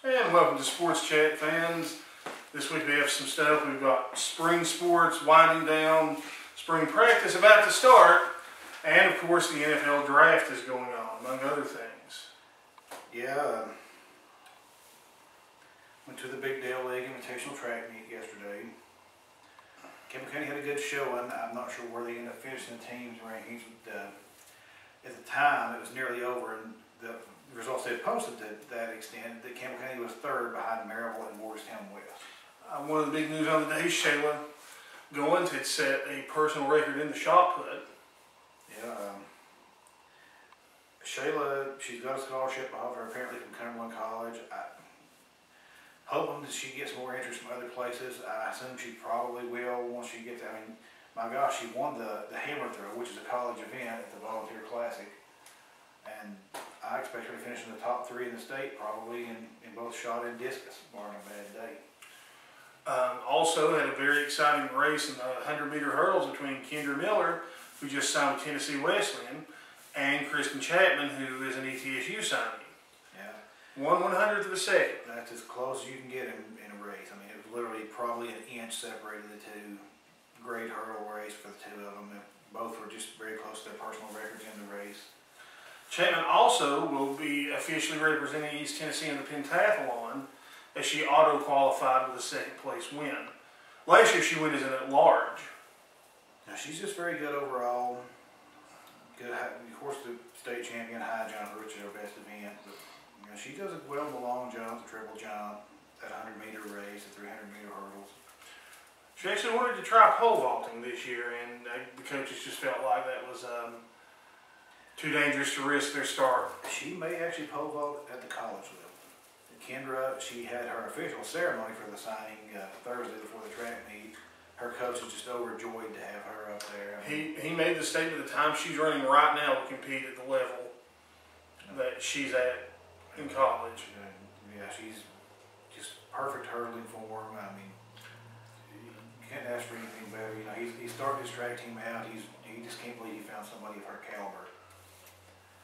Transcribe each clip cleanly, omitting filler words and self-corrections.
And welcome to Sports Chat, fans. This week we have some stuff. We've got spring sports winding down, spring practice about to start, and of course the NFL draft is going on, among other things. Yeah, went to the Big Dale League Invitational Track Meet yesterday. Campbell County had a good showing. I'm not sure where they ended up finishing the teams rankings. At the time, it was nearly over, and the results they had posted to that extent that Campbell County was third behind Maryville and Morristown West. One of the big news on the day, Shayla Goins had set a personal record in the shot put. Yeah, Shayla, she's got a scholarship offer apparently from Cumberland College. Hoping that she gets more interest from other places. I assume she probably will once she gets. I mean, my gosh, she won the hammer throw, which is a college event at the Volunteer Classic, and I expect her to finish in the top 3 in the state, probably in both shot and discus, barring a bad day. Also had a very exciting race in the 100-meter hurdles between Kendra Miller, who just signed with Tennessee Wesleyan, and Kristen Chapman, who is an ETSU signee. Yeah. 1/100th of a second. That's as close as you can get in a race. I mean, it was literally probably an inch separated the two. Great hurdle race for the two of them. Both were just very close to their personal records in the race. Chapman also will be officially representing East Tennessee in the pentathlon, as she auto-qualified with a second-place win. Last year she went as an at-large. Now she's just very good overall. Good, of course, the state champion high jump, which is her best event. But you know, she does well in the long jump, the triple jump, that 100-meter race, the 300-meter hurdles. She actually wanted to try pole vaulting this year, and the coaches just felt like that was too dangerous to risk their start. She may actually pole vault at the college level. Kendra, she had her official ceremony for the signing Thursday before the track meet. Her coach is just overjoyed to have her up there. I mean, He made the statement the time she's running right now to compete at the level that she's at in college. Yeah, she's just perfect hurdling form. I mean, you can't ask for anything better. You know, he started his track team out. He just can't believe he found somebody of her caliber.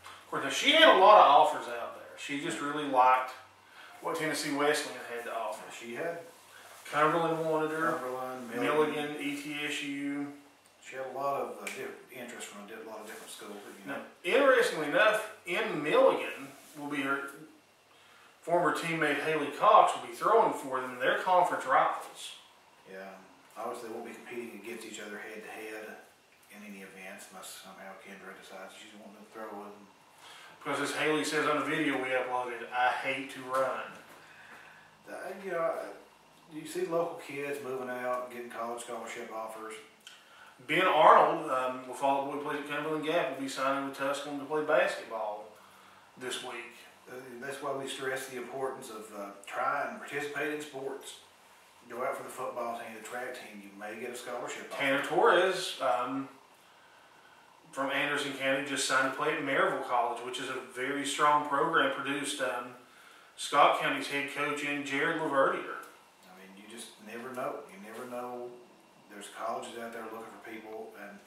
Of course, now she had a lot of offers out there. She just really liked what Tennessee Wesleyan had to offer. She had Cumberland wanted her. Cumberland, Milligan, ETSU. She had a lot of interest from a lot of different schools. You know. Now, interestingly enough, in Milligan will be her former teammate Haley Cox will be throwing for them. They're conference rivals. Yeah, obviously they won't be competing against each other head to head in any events unless somehow Kendra decides she's wanting to throw with them. Because as Haley says on the video we uploaded, I hate to run. You know, you see local kids moving out, getting college scholarship offers. Ben Arnold, with all the boy plays at Cumberland Gap, will be signing with Tusculum to play basketball this week. That's why we stress the importance of trying and participate in sports. Go out for the football team, the track team, you may get a scholarship offer. Tanner Torres from Anderson County just signed to play at Maryville College, which is a very strong program, produced Scott County's head coach in Jared Laverdier. I mean, you just never know. You never know. There's colleges out there looking for people, and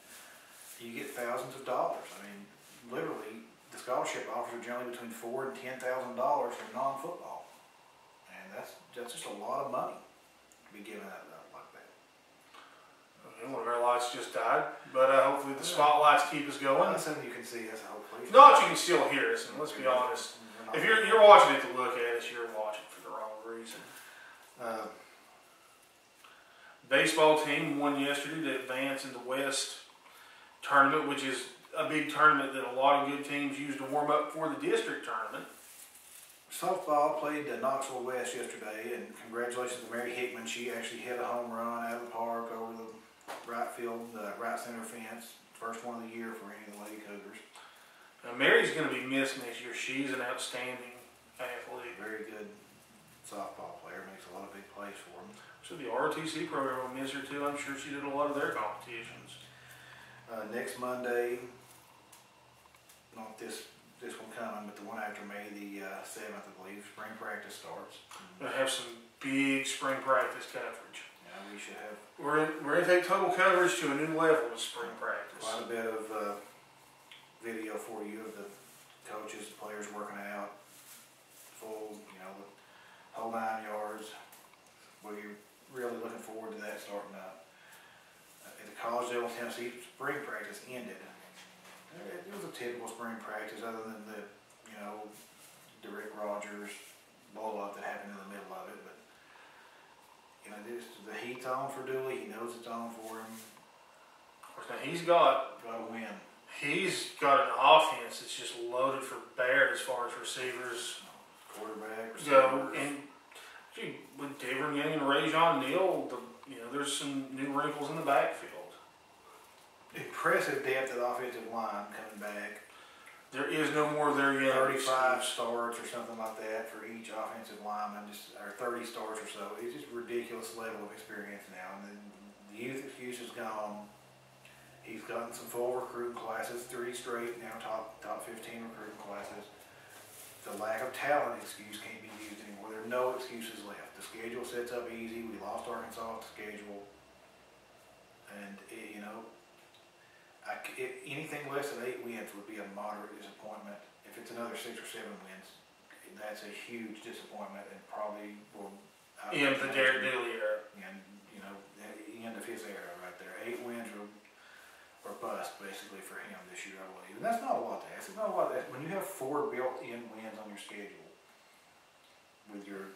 you get thousands of dollars. I mean, literally, the scholarship offers are generally between $4,000 and $10,000 for non-football, and that's just a lot of money to be given out like that. Okay, one of our lights just died, but hopefully the spotlights keep us going. That's something you can see us, hopefully. If not, you can still hear us, and let's be honest. If you're watching it to look at us, you're watching for the wrong reason. Baseball team won yesterday to advance in the West tournament, which is a big tournament that a lot of good teams use to warm up for the district tournament. Softball played Knoxville West yesterday, and congratulations to Mary Hickman. She actually hit a home run out of the park over the right field, right center fence. First one of the year for any of the Lady Cougars. Now, Mary's going to be missed next year. She's an outstanding athlete. Very good softball player. Makes a lot of big plays for them. So the ROTC program will miss her too. I'm sure she did a lot of their competitions. Next Monday, not this one coming, but the one after May the 7th, I believe, spring practice starts. We'll have some big spring practice coverage. Yeah, we should have. We're going to take total coverage to a new level with spring practice. Quite a bit of video for you of the coaches, the players working out, full, you know, whole 9 yards. Well, you're really looking forward to that starting up. At the Collegedale, Tennessee spring practice ended. It was a typical spring practice, other than the, the Rick Rogers blow up that happened in the middle of it. But the heat's on for Dooley. He knows it's on for him. Now he's got a win. He's got an offense that's just loaded for bear as far as receivers Quarterback, go. And with Devin Young and Rajon Neal, there's some new wrinkles in the backfield. Impressive depth of the offensive line coming back. There is no more there yet. 35 starts or something like that for each offensive lineman, or 30 starts or so. It's just a ridiculous level of experience now. And then the youth excuse is gone. He's gotten some full recruiting classes, 3 straight now top 15 recruiting classes. The lack of talent excuse can't be used anymore. There are no excuses left. The schedule sets up easy. We lost Arkansas off the schedule. And, anything less than 8 wins would be a moderate disappointment. If it's another 6 or 7 wins, that's a huge disappointment and probably will end the Derek Dooley era. And, the end of his era right there. 8 wins or bust, basically, for him this year, I believe. And that's not a lot to ask. It's not a lot to ask. When you have 4 built-in wins on your schedule, with your,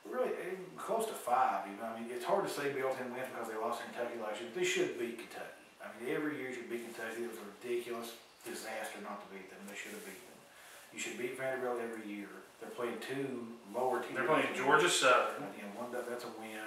really, close to 5, even. I mean, it's hard to say built-in wins because they lost to Kentucky last year, but they should beat Kentucky. I mean, every year you should beat Kentucky. It was a ridiculous disaster not to beat them. They should have beat them. You should beat Vanderbilt every year. They're playing 2 lower teams. They're playing Georgia Southern. That's a win.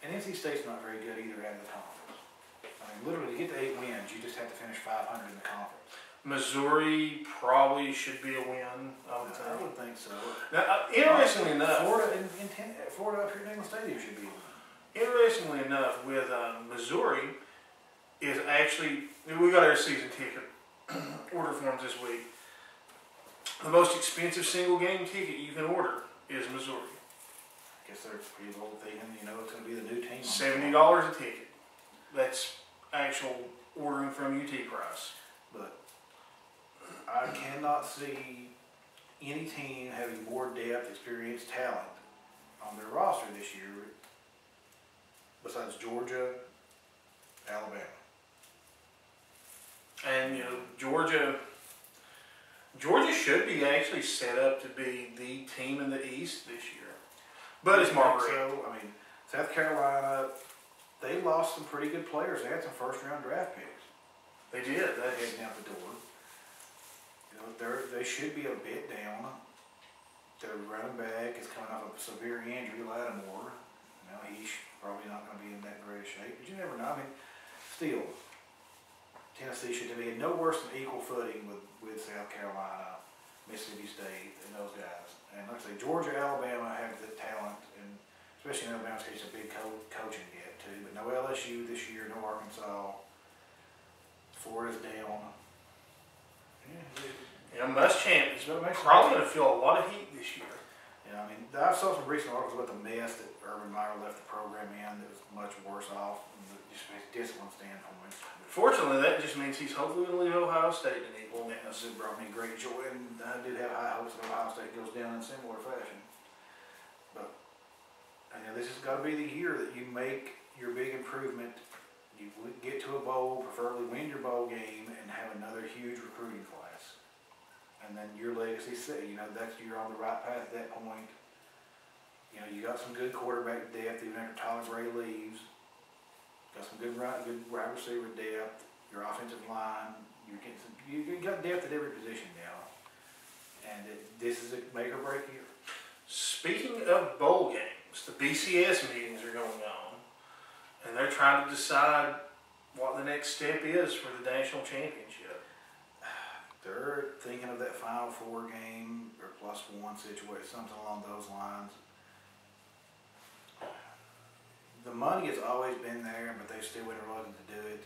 And NC State's not very good either out of the conference. I mean, literally, to get to 8 wins, you just have to finish 500 in the conference. Missouri probably should be a win. I would think so. Now, interestingly enough, Florida up here in Neyland Stadium should be a win. Interestingly enough, with Missouri, is actually, we got our season ticket order forms this week. The most expensive single game ticket you can order is Missouri. I guess they're people thinking, it's going to be the new team. $70 a ticket. That's actual ordering from UT price. But I cannot see any team having more depth, experience, talent on their roster this year besides Georgia, Alabama. And, Georgia should be actually set up to be the team in the East this year. But it's Margaret. So, I mean, South Carolina, they lost some pretty good players. They had some first-round draft picks. They did. That's heading out the door. They should be a bit down. Their running back is coming off a severe injury, Lattimore. He's probably not going to be in that great shape. But you never know. I mean, still, Tennessee should be in no worse than equal footing with South Carolina, Mississippi State, and those guys. And like I say, Georgia, Alabama have the talent, and especially in Alabama's case, a big coaching gap too. But no LSU this year, no Arkansas. Florida's down. Muschamp is probably going to feel a lot of heat this year. I mean, I saw some recent articles about the mess that Urban Meyer left the program in that was much worse off from just a discipline standpoint. Fortunately, that just means he's hopefully going to leave Ohio State in equal mess. It brought me great joy, and I do have high hopes that Ohio State goes down in similar fashion. But, this has got to be the year that you make your big improvement. You get to a bowl, preferably win your bowl game, and have another huge recruiting class. And then your legacy set, you're on the right path at that point. You got some good quarterback depth even after Tyler Gray leaves. Got some good wide receiver depth. Your offensive line, you got depth at every position now. And this is a make or break year. Speaking of bowl games, the BCS meetings are going on, and they're trying to decide what the next step is for the national championship. They're thinking of that Final Four game or +1 situation, something along those lines. The money has always been there, but they've still been reluctant to do it.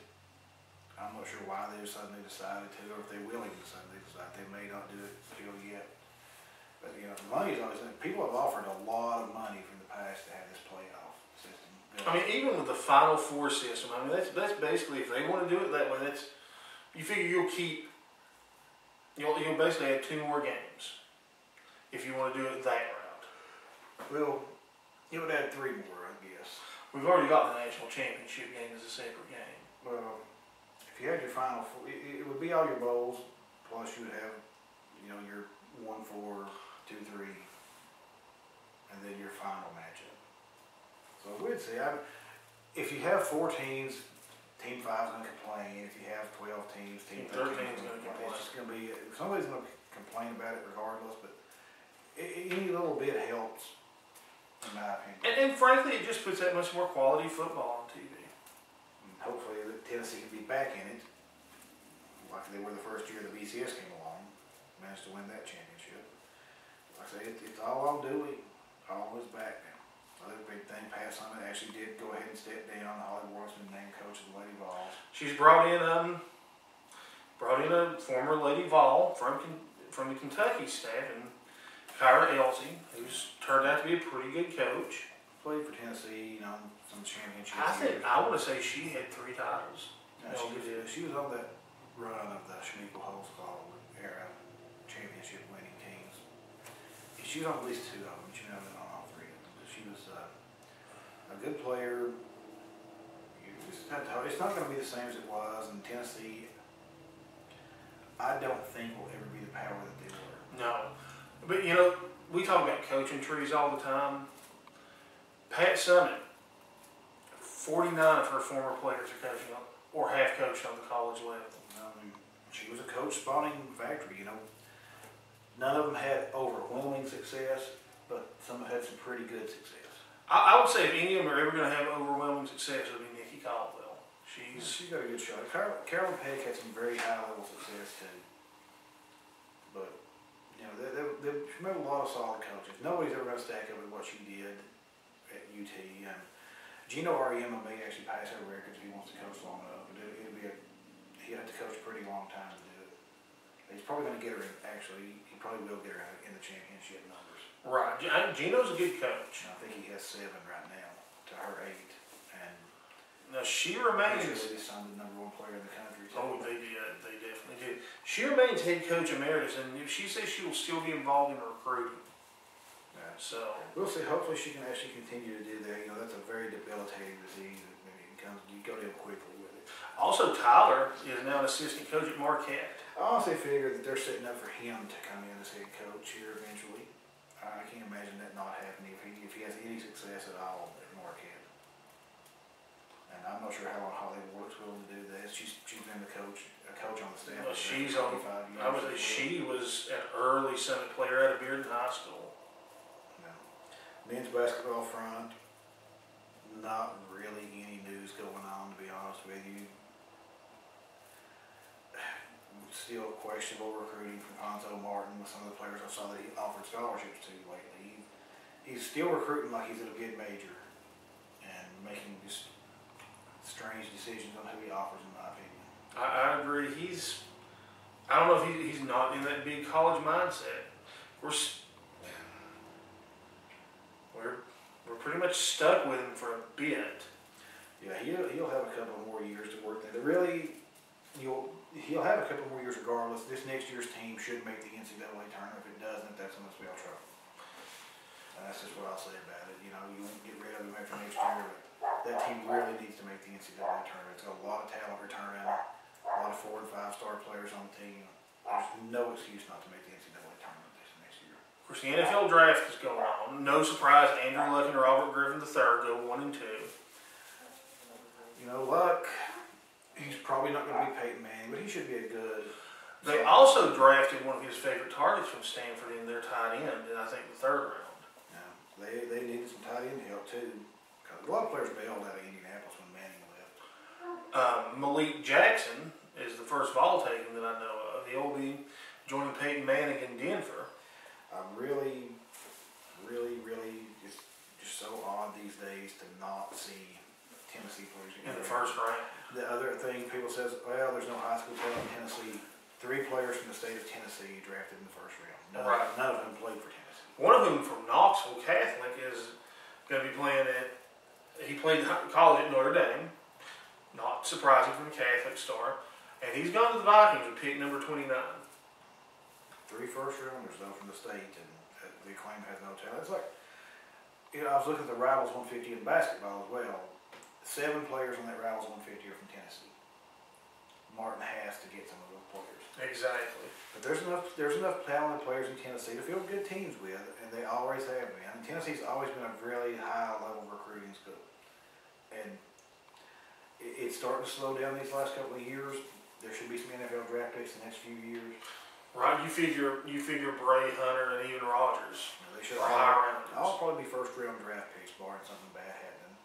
I'm not sure why they suddenly decided to, or if they're willing to suddenly decide. They may not do it still yet. But, the money is always there. People have offered a lot of money from the past to have this playoff system. I mean, even with the Final Four system, that's basically, if they want to do it that way, you figure you'll basically have 2 more games if you want to do it that route. Well, it would add 3 more, I guess. We've already got the national championship game as a separate game. Well, if you had your final four, it would be all your bowls, plus you would have, you know, your 1, 4, 2, 3, and then your final matchup. So we'd say, if you have 4 teams, Team 5's going to complain. If you have 12 teams, Team 13 is going to complain. It's just going to be, somebody's going to complain about it regardless, but any little bit helps, in my opinion. And frankly, it just puts that much more quality football on TV. And hopefully Tennessee can be back in it, like they were the first year the BCS came along, managed to win that championship. Like I say, it's all on Dooley, all is back now. Other big thing, Pat Summitt actually did go ahead and step down. Holly Ward's been named coach of the Lady Vols. She's brought in a former Lady Vol from the Kentucky staff, and Kyra Elsey, who's turned out to be a pretty good coach. Played for Tennessee, you know, some championships. I want to say she had 3 titles. No, she was on that run of the Schmeigel Holzball era championship winning teams. She was on at least 2 of them. She never on all 3 of them. But she was a good player. It's not going to be the same as it was in Tennessee. I don't think will ever be the power that they were. No. But, you know, we talk about coaching trees all the time. Pat Summitt, 49 of her former players are coaching or have coached on the college level. She was a coach spawning factory, you know. None of them had overwhelming success, but some had some pretty good success. I would say if any of them are ever going to have overwhelming success, it would be Nikki Caldwell. She's got a good shot. Carolyn Peck had some very high-level success, too. But, you know, she made a lot of solid coaches. Nobody's ever going to stack up with what she did at UT. Gino Ariema may actually pass her record if he wants to coach long enough, but he'd have to coach a pretty long time to do it. He's probably going to get her in, actually, he probably will get her in the championship numbers. Right. Gino's a good coach. And I think he has 7 right now to her 8. And now she remains. They just signed the #1 player in the country. Too. Oh, they did. They definitely did. She remains head coach emeritus, and she says she will still be involved in recruiting. Yeah. So we'll see. Hopefully, she can actually continue to do that. You know, that's a very debilitating disease. You go down quickly with it. Also, Tyler is now an assistant coach at Marquette. I honestly figure that they're setting up for him to come in as head coach here eventually. I can't imagine that not happening if he has any success at all at Marquette. And I'm not sure how long Holly Ward's willing to do that. She's been a coach on the staff. Well, she's on 25 years. I would say she was an early Summitt player out of Bearden High School. No. Men's basketball front, not really any news going on, to be honest with you. Still questionable recruiting from Hanzo Martin with some of the players I saw that he offered scholarships to lately. He's still recruiting like he's at a mid-major and making just strange decisions on who he offers, in my opinion. I agree. I don't know if he's not in that big college mindset. We're pretty much stuck with him for a bit. Yeah, he'll have a couple more years to work there. He'll have a couple more years regardless. This next year's team should make the NCAA tournament. If it doesn't, that's when it's spell trouble. And that's just what I'll say about it. You know, you won't get rid of him after next year, but that team really needs to make the NCAA tournament. It's got a lot of talent returning, a lot of 4- and 5-star players on the team. There's no excuse not to make the NCAA tournament this next year. Of course, the NFL draft is going on. No surprise, Andrew Luck and Robert Griffin III go 1 and 2. You know, Luck, he's probably not going to be Peyton Manning, but he should be a good. They also drafted one of his favorite targets from Stanford in their tight end in, I think, the 3rd round. Yeah, they needed some tight end help too. Because a lot of players bailed out of Indianapolis when Manning left. Malik Jackson is the first vol taken that I know of. He'll be joining Peyton Manning in Denver. I'm really just so odd these days to not see Tennessee players in the 1st round. The other thing people says, well, there's no high school talent in Tennessee. 3 players from the state of Tennessee drafted in the 1st round. None of them played for Tennessee. One of them from Knoxville Catholic is going to be playing he played college at Notre Dame, not surprising from a Catholic star, and he's gone to the Vikings with pick number 29. 3 first rounders though from the state, and they claim has no talent. It's like I was looking at the Rivals 150 in basketball as well. 7 players on that Rivals 150 are from Tennessee. Martin has to get some of those players. Exactly. But there's enough talented players in Tennessee to field good teams with, and they always have been. And Tennessee's always been a really high-level recruiting school. And it's starting to slow down these last couple of years. There should be some NFL draft picks the next few years. Right, you figure Bray, Hunter, and even Rogers They should are high rounders. all probably be first-round draft picks, barring something bad happening.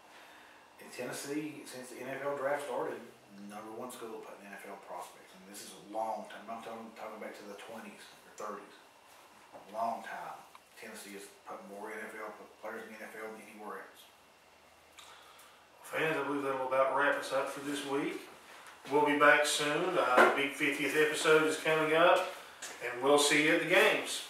In Tennessee, since the NFL draft started, #1 school putting NFL prospects, and this is a long time. I'm talking back to the 20s or 30s. A long time. Tennessee has put more NFL players in the NFL than anywhere else. Fans, I believe that will about wrap us up for this week. We'll be back soon. The big 50th episode is coming up, and we'll see you at the games.